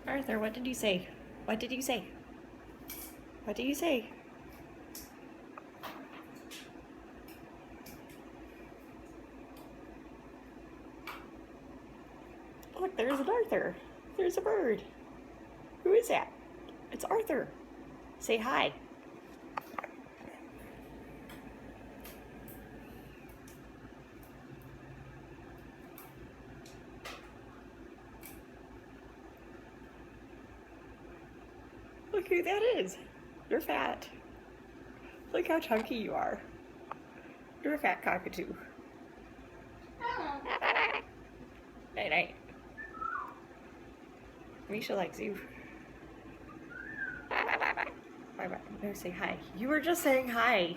Arthur, what did you say? What did you say? What did you say? Look, there's an Arthur. There's a bird. Who is that? It's Arthur. Say hi. Look who that is. You're fat. Look how chunky you are. You're a fat cockatoo. Night night. Misha likes you. Bye bye. No, say hi. You were just saying hi.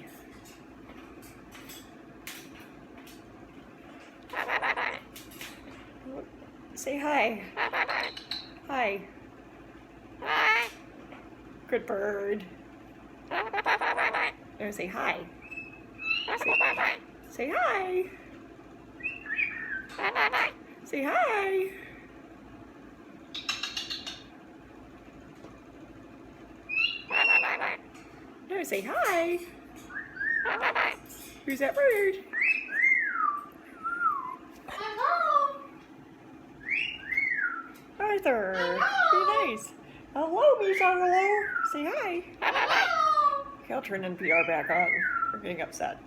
Say hi. Hi. Good bird. No, say hi. Say hi. Say hi. No, say hi. Who's that bird? Hello. Arthur. Hello. Be nice. Hello, Misha. Hello. Say hi. Hello. Okay, I'll turn NPR back on. We're getting upset.